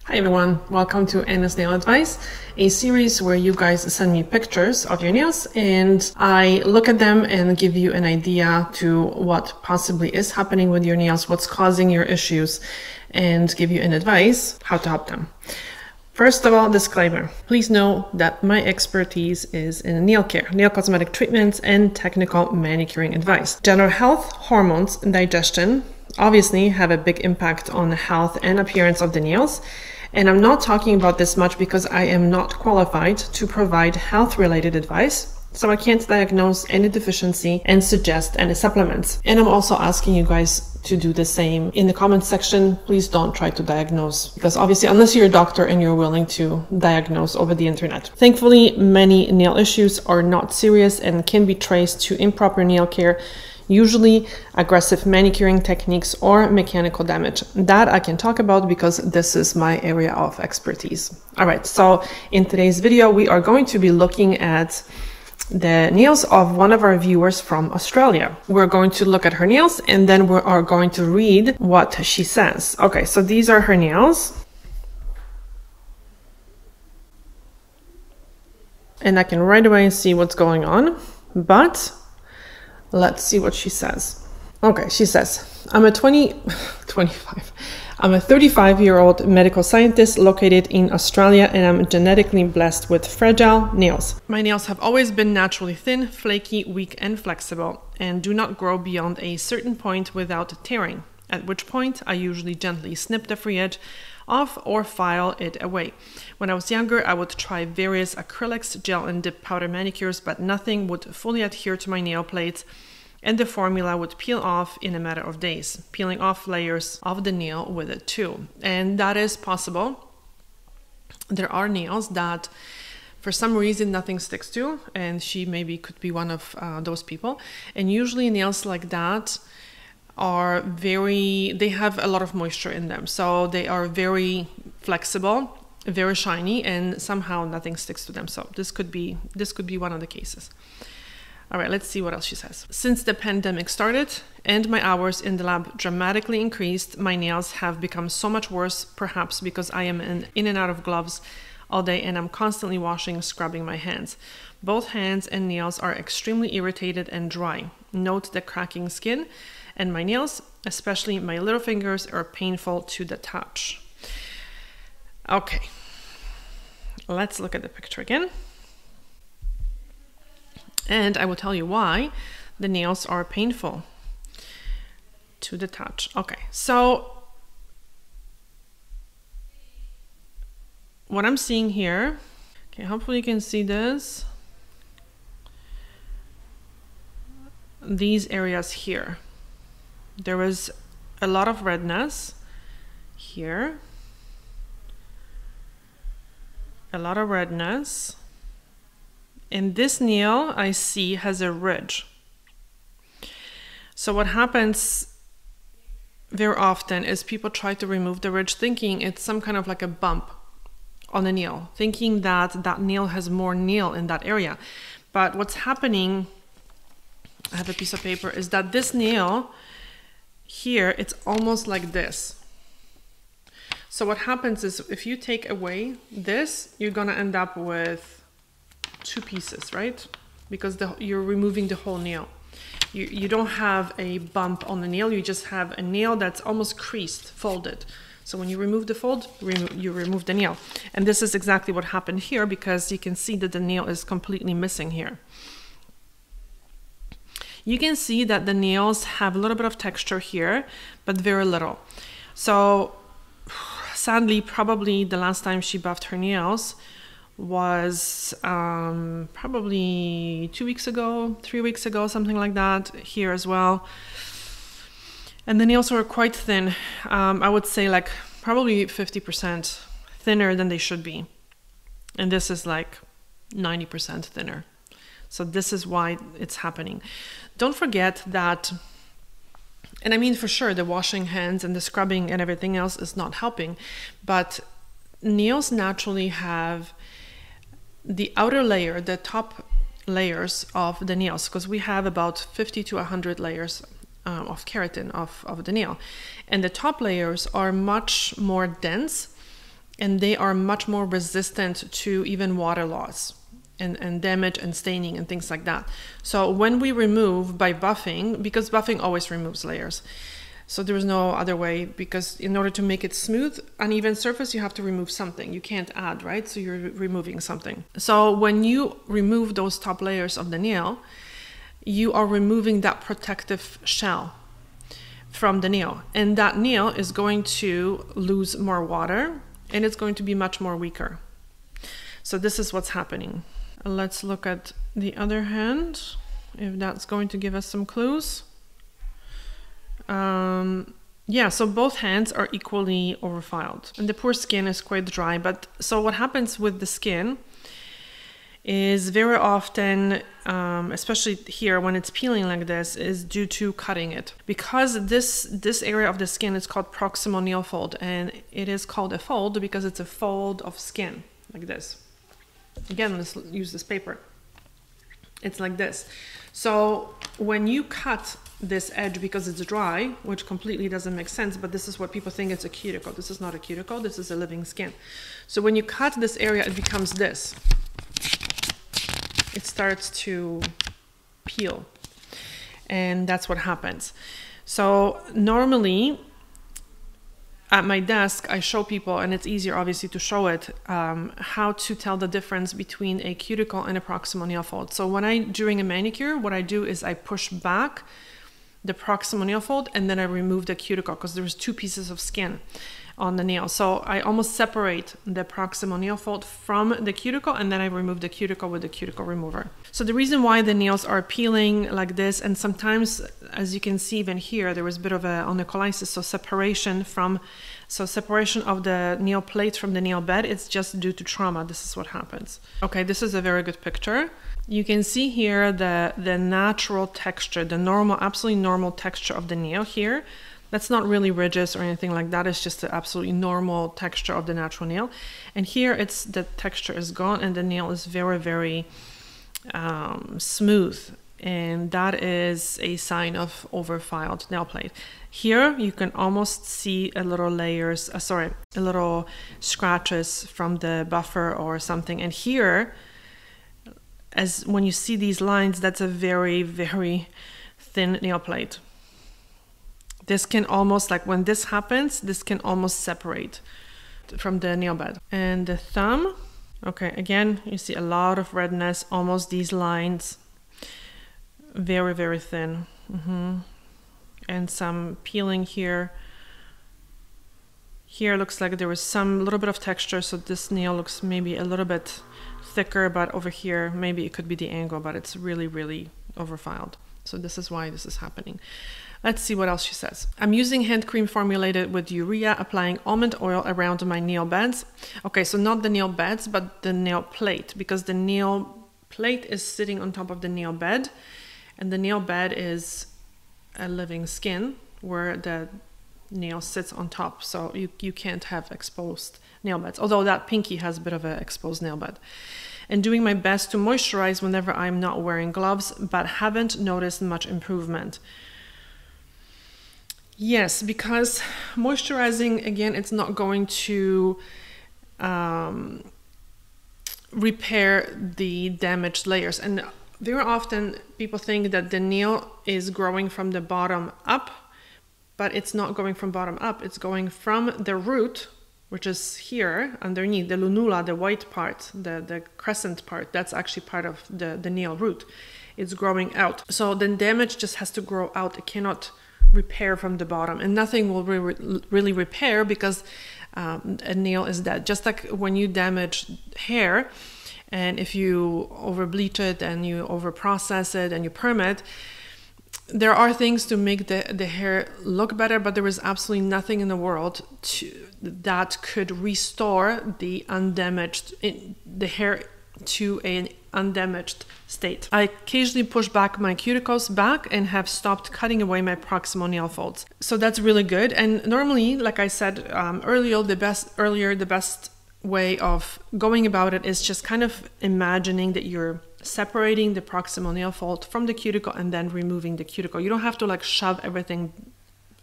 Hi everyone, welcome to Anna's Nail Advice, a series where you guys send me pictures of your nails and I look at them and give you an idea to what possibly is happening with your nails, what's causing your issues, and give you an advice how to help them. First of all, disclaimer. Please know that my expertise is in nail care, nail cosmetic treatments, and technical manicuring advice. General health, hormones, and digestion obviously have a big impact on the health and appearance of the nails. And I'm not talking about this much because I am not qualified to provide health-related advice. So I can't diagnose any deficiency and suggest any supplements. And I'm also asking you guys to do the same. In the comments section, please don't try to diagnose, because obviously unless you're a doctor and you're willing to diagnose over the internet. Thankfully, many nail issues are not serious and can be traced to improper nail care, usually aggressive manicuring techniques or mechanical damage. That I can talk about because this is my area of expertise. All right, so in today's video, we are going to be looking at the nails of one of our viewers from Australia. We're going to look at her nails and then we are going to read what she says. Okay, so these are her nails. And I can right away see what's going on, but let's see what she says. Okay, she says, I'm a 35-year-old medical scientist located in Australia and I'm genetically blessed with fragile nails. My nails have always been naturally thin, flaky, weak, and flexible, and do not grow beyond a certain point without tearing, at which point I usually gently snip the free edge off or file it away. When I was younger, I would try various acrylics, gel, and dip powder manicures, but nothing would fully adhere to my nail plates, and the formula would peel off in a matter of days, peeling off layers of the nail with it too. And that is possible. There are nails that for some reason nothing sticks to, and she maybe could be one of those people. And usually nails like that are they have a lot of moisture in them, so they are very flexible, very shiny, and somehow nothing sticks to them. So this could be one of the cases. All right, let's see what else she says. Since the pandemic started and my hours in the lab dramatically increased, my nails have become so much worse, perhaps because I am in and out of gloves all day and I'm constantly washing, scrubbing my hands. Both hands and nails are extremely irritated and dry. Note the cracking skin, and my nails, especially my little fingers, are painful to the touch. Okay, let's look at the picture again. And I will tell you why the nails are painful to the touch. Okay, so what I'm seeing here, okay, hopefully you can see this. These areas here, there is a lot of redness here, a lot of redness. And this nail I see has a ridge. So what happens very often is people try to remove the ridge thinking it's some kind of like a bump on the nail, thinking that that nail has more nail in that area. But what's happening, I have a piece of paper, is that this nail here, it's almost like this. So what happens is if you take away this, you're gonna end up with two pieces, right? Because you're removing the whole nail. You don't have a bump on the nail, you just have a nail that's almost creased, folded. So when you remove the fold, you remove the nail. And this is exactly what happened here, because you can see that the nail is completely missing here. You can see that the nails have a little bit of texture here, but very little. So sadly, probably the last time she buffed her nails was probably 2 weeks ago, 3 weeks ago, something like that, here as well. And the nails were quite thin. I would say like probably 50% thinner than they should be. And this is like 90% thinner. So this is why it's happening. Don't forget that, and I mean for sure the washing hands and the scrubbing and everything else is not helping, but nails naturally have the outer layer, the top layers of the nails, because we have about 50 to 100 layers of keratin of the nail, and the top layers are much more dense and they are much more resistant to even water loss and damage and staining and things like that. So when we remove by buffing, because buffing always removes layers, so there is no other way, because in order to make it smooth, uneven surface, you have to remove something. You can't add, right? So you're removing something. So when you remove those top layers of the nail, you are removing that protective shell from the nail, and that nail is going to lose more water and it's going to be much more weaker. So this is what's happening. Let's look at the other hand, if that's going to give us some clues. Yeah, so both hands are equally overfiled and the poor skin is quite dry. But so what happens with the skin is very often, especially here when it's peeling like this, is due to cutting it. Because this area of the skin is called proximal nail fold, and it is called a fold because it's a fold of skin like this. Again, let's use this paper. It's like this. So when you cut this edge because it's dry, which completely doesn't make sense, but this is what people think it's a cuticle. This is not a cuticle, this is a living skin. So when you cut this area, it becomes this. It starts to peel, and that's what happens. So normally at my desk, I show people, and it's easier obviously to show it, how to tell the difference between a cuticle and a proximal nail fold. So when during a manicure, what I do is I push back the proximal nail fold and then I remove the cuticle, because there's two pieces of skin on the nail. So I almost separate the proximal nail fold from the cuticle, and then I remove the cuticle with the cuticle remover. So the reason why the nails are peeling like this, and sometimes, as you can see even here, there was a bit of a onycholysis, so separation of the nail plate from the nail bed, it's just due to trauma. This is what happens. Okay, this is a very good picture. You can see here the natural texture, the normal, absolutely normal texture of the nail here. That's not really ridges or anything like that. It's just the absolutely normal texture of the natural nail. And here the texture is gone and the nail is very, very smooth. And that is a sign of overfiled nail plate. Here you can almost see a little little scratches from the buffer or something. And here, when you see these lines, that's a very, very thin nail plate. This can almost, like when this happens, this can almost separate from the nail bed. And the thumb, okay, again, you see a lot of redness, almost these lines, very, very thin. And some peeling here. Here looks like there was some little bit of texture, so this nail looks maybe a little bit thicker, but over here, maybe it could be the angle, but it's really, really overfiled. So this is why this is happening. Let's see what else she says. I'm using hand cream formulated with urea, applying almond oil around my nail beds. Okay, so not the nail beds, but the nail plate, because the nail plate is sitting on top of the nail bed, and the nail bed is a living skin where the nail sits on top. So you can't have exposed nail beds, although that pinky has a bit of an exposed nail bed. And doing my best to moisturize whenever I'm not wearing gloves, but haven't noticed much improvement. Yes, because moisturizing, again, it's not going to repair the damaged layers. And very often people think that the nail is growing from the bottom up, but it's not going from bottom up. It's going from the root, which is here underneath, the lunula, the white part, the crescent part. That's actually part of the nail root. It's growing out. So the damage just has to grow out. It cannot repair from the bottom, and nothing will really repair, because a nail is dead. Just like when you damage hair, and if you over bleach it and you over process it and you perm it, there are things to make the hair look better, but there is absolutely nothing in the world that could restore the hair to an undamaged state. I occasionally push back my cuticles back and have stopped cutting away my proximal nail folds. So that's really good. And normally, like I said earlier, the best way of going about it is just kind of imagining that you're separating the proximal nail fold from the cuticle and then removing the cuticle. You don't have to like shove everything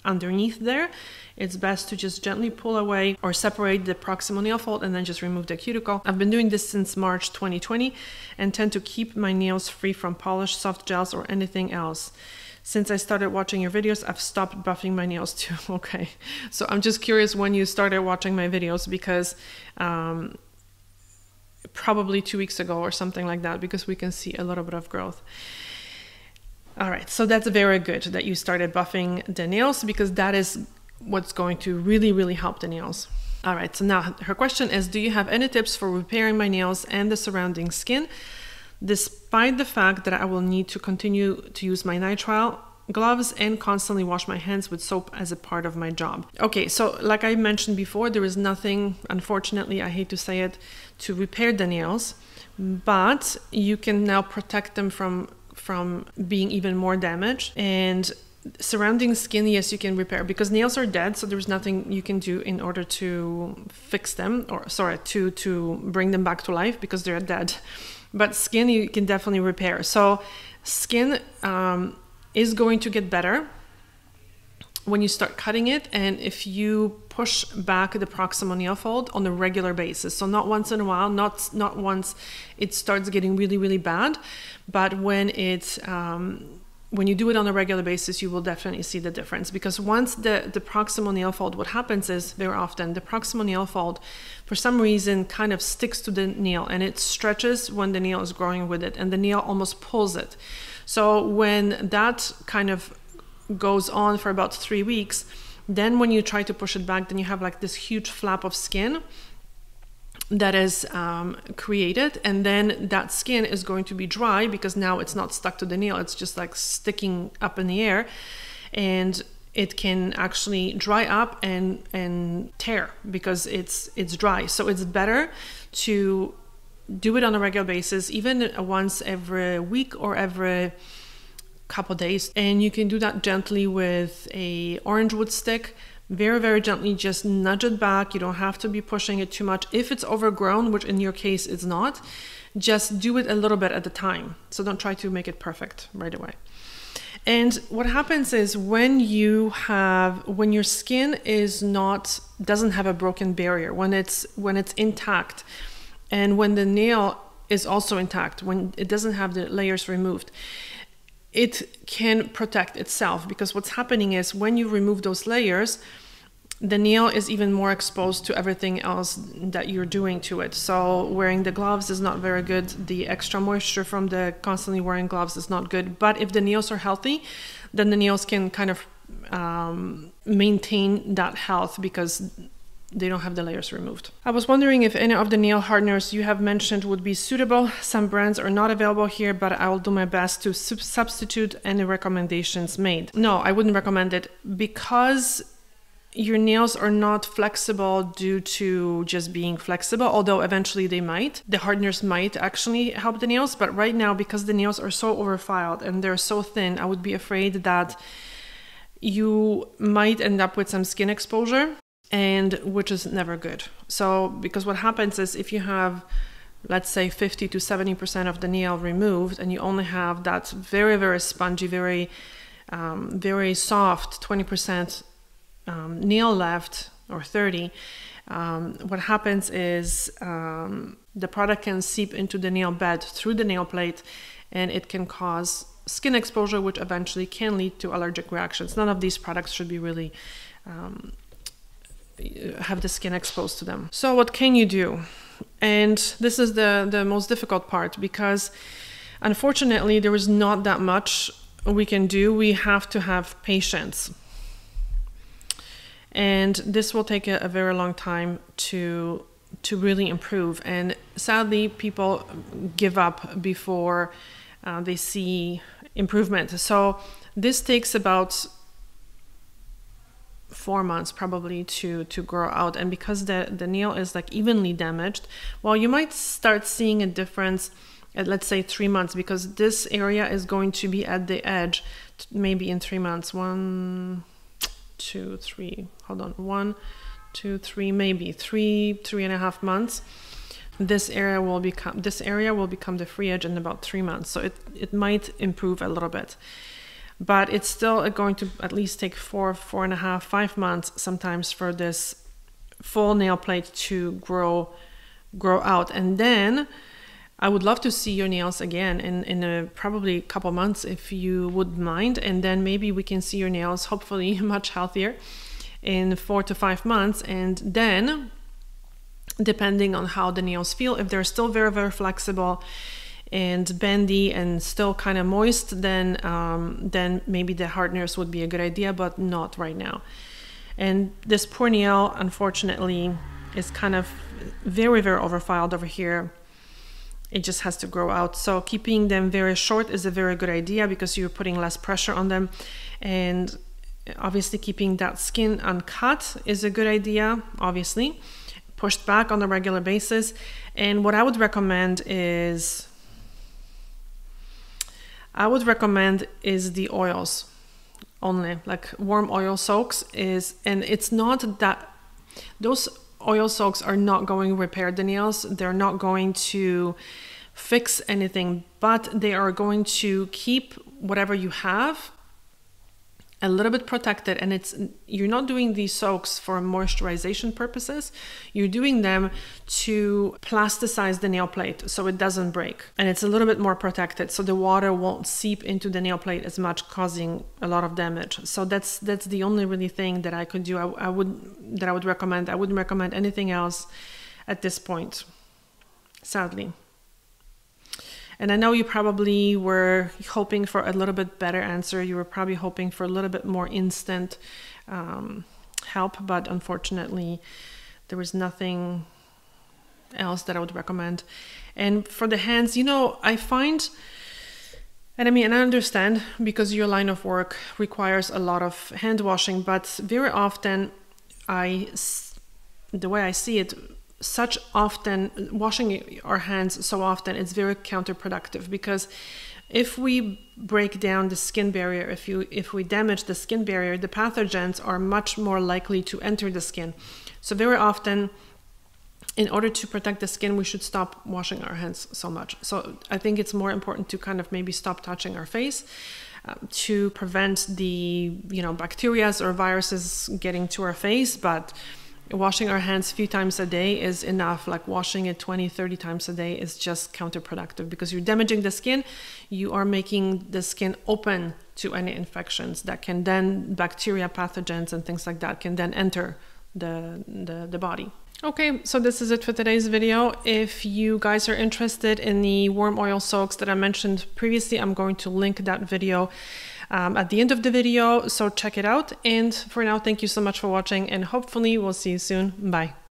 underneath there, it's best to just gently pull away or separate the proximal nail fold and then just remove the cuticle. I've been doing this since March 2020 and tend to keep my nails free from polish, soft gels, or anything else. Since I started watching your videos, I've stopped buffing my nails too. Okay, so I'm just curious when you started watching my videos, because probably 2 weeks ago or something like that, because we can see a little bit of growth. All right, so that's very good that you started buffing the nails, because that is what's going to really, really help the nails. All right, so now her question is, do you have any tips for repairing my nails and the surrounding skin, despite the fact that I will need to continue to use my nitrile gloves and constantly wash my hands with soap as a part of my job? Okay, so like I mentioned before, there is nothing, unfortunately, I hate to say it, to repair the nails, but you can now protect them from being even more damaged. And surrounding skin, yes, you can repair, because nails are dead, so there's nothing you can do in order to fix them, or sorry, to bring them back to life, because they're dead. But skin you can definitely repair. So skin is going to get better when you start cutting it, and if you push back the proximal nail fold on a regular basis. So not once in a while, not once it starts getting really, really bad, but when you do it on a regular basis, you will definitely see the difference. Because once the proximal nail fold, what happens is, very often the proximal nail fold for some reason kind of sticks to the nail, and it stretches when the nail is growing with it, and the nail almost pulls it. So when that kind of goes on for about 3 weeks, then when you try to push it back, then you have like this huge flap of skin that is created, and then that skin is going to be dry, because now it's not stuck to the nail, it's just like sticking up in the air, and it can actually dry up and tear because it's dry. So it's better to do it on a regular basis, even once every week or every couple days, and you can do that gently with a orange wood stick. Very, very gently, just nudge it back. You don't have to be pushing it too much. If it's overgrown, which in your case it's not, just do it a little bit at a time. So don't try to make it perfect right away. And what happens is, when your skin doesn't have a broken barrier, when it's intact, and when the nail is also intact, when it doesn't have the layers removed, it can protect itself, because what's happening is, when you remove those layers, the nail is even more exposed to everything else that you're doing to it. So wearing the gloves is not very good. The extra moisture from the constantly wearing gloves is not good. But if the nails are healthy, then the nails can kind of maintain that health, because they don't have the layers removed. I was wondering if any of the nail hardeners you have mentioned would be suitable. Some brands are not available here, but I will do my best to substitute any recommendations made. No, I wouldn't recommend it, because your nails are not flexible due to just being flexible, although eventually they might. The hardeners might actually help the nails, but right now, because the nails are so overfiled and they're so thin, I would be afraid that you might end up with some skin exposure, and which is never good. So, because what happens is, if you have, let's say, 50 to 70% of the nail removed, and you only have that very, very spongy, very soft 20% nail left, or 30, what happens is the product can seep into the nail bed through the nail plate, and it can cause skin exposure, which eventually can lead to allergic reactions. None of these products should be really have the skin exposed to them. So what can you do? And this is the most difficult part, because unfortunately there is not that much we can do. We have to have patience, and this will take a very long time to really improve. And sadly, people give up before they see improvement. So this takes about 4 months probably to grow out. And because the nail is like evenly damaged, well, you might start seeing a difference at, let's say, 3 months, because this area is going to be at the edge maybe in 3 months. 1, 2, 3, hold on, 1, 2, 3, maybe 3.5 months. This area will become the free edge in about 3 months. So it might improve a little bit. but it's still going to at least take 4.5, 5 months sometimes for this full nail plate to grow out. And then I would love to see your nails again in probably a couple months if you would mind, and then maybe we can see your nails hopefully much healthier in 4 to 5 months. And then depending on how the nails feel, if they're still very, very flexible and bendy and still kind of moist, then maybe the hardeners would be a good idea, but not right now. And this poor nail, unfortunately, is kind of very, very overfiled over here. It just has to grow out. So keeping them very short is a very good idea because you're putting less pressure on them. And obviously keeping that skin uncut is a good idea, obviously. Pushed back on a regular basis. And what I would recommend is the oils only, like warm oil soaks and it's not that those oil soaks are not going to repair the nails. They're not going to fix anything, but they are going to keep whatever you have a little bit protected. And you're not doing these soaks for moisturization purposes. You're doing them to plasticize the nail plate so it doesn't break, and it's a little bit more protected, so the water won't seep into the nail plate as much, causing a lot of damage. So that's the only really thing that I could do. I would recommend. I wouldn't recommend anything else at this point, sadly. And I know you probably were hoping for a little bit better answer. You were probably hoping for a little bit more instant help, but unfortunately there was nothing else that I would recommend. And for the hands, I find, and I understand because your line of work requires a lot of hand washing, but very often the way I see it, washing our hands so often, it's very counterproductive, because if we break down the skin barrier, if we damage the skin barrier, the pathogens are much more likely to enter the skin. So very often, in order to protect the skin, we should stop washing our hands so much. So I think it's more important to kind of maybe stop touching our face to prevent the bacteria or viruses getting to our face. But washing our hands a few times a day is enough. Like washing it 20-30 times a day is just counterproductive, because you're damaging the skin. You are making the skin open to any infections that can then, bacteria, pathogens and things like that can then enter the body. Okay, so this is it for today's video. If you guys are interested in the warm oil soaks that I mentioned previously, I'm going to link that video at the end of the video, so check it out. And for now, thank you so much for watching, and hopefully we'll see you soon. Bye.